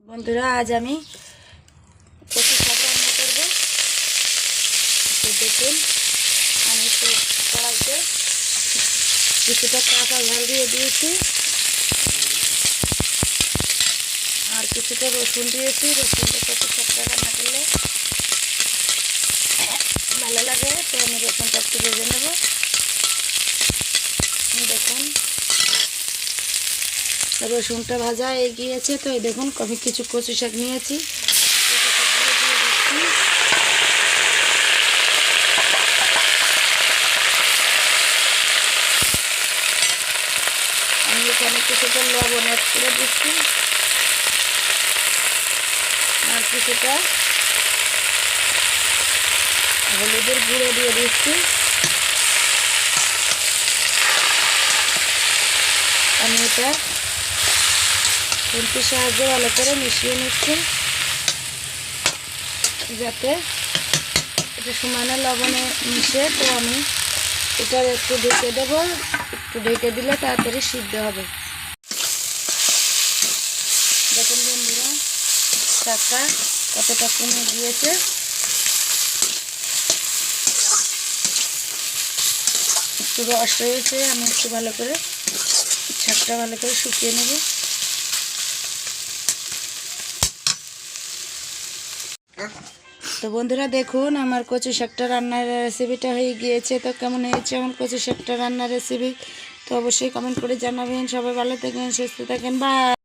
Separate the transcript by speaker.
Speaker 1: বন্ধুরা, আজ আমি কচু শাক রান্না করবো। তো দেখুন, আমি তো কড়াইতে কিছুটা কাঁচা ঝাল দিয়ে দিয়েছি আর কিছুটা রসুন দিয়েছি। রসুনটা কচু শাকটা রান্না করলে ভালো লাগে, তো আমি রসুনটা একটু ভেজে নেব। দেখুন, রসুনটা ভাজা হয়ে গিয়েছে। তো এই দেখুন, আমি কিছু কচু শাক নিয়েছি, আমি এখানে কিছুটা লবণ অ্যাড করে দিচ্ছি আর কিছুটা হলুদের গুঁড়ো দিয়ে দিচ্ছি। আমি এটা খুন্তির সাহায্যে ভালো করে মিশিয়ে নিচ্ছি, যাতে এটা সমানে লবণে মিশে। তো আমি এটা একটু ঢেকে দেবো, একটু ঢেকে দিলে তাড়াতাড়ি সিদ্ধ হবে। দেখুন বন্ধুরা, শাকটা কতটা কমে গিয়েছে। একটু রস রয়েছে, আমি একটু ভালো করে শাকটা ভালো করে শুকিয়ে নেব। তো বন্ধুরা দেখুন, আমার কচু শাকটা রান্নার রেসিপিটা হয়ে গিয়েছে। তো কেমন হয়েছে আমার কচু শাকটা রান্নার রেসিপি, তো অবশ্যই কমেন্ট করে জানাবেন। সবাই ভালো থাকেন, সুস্থ থাকেন, বাই।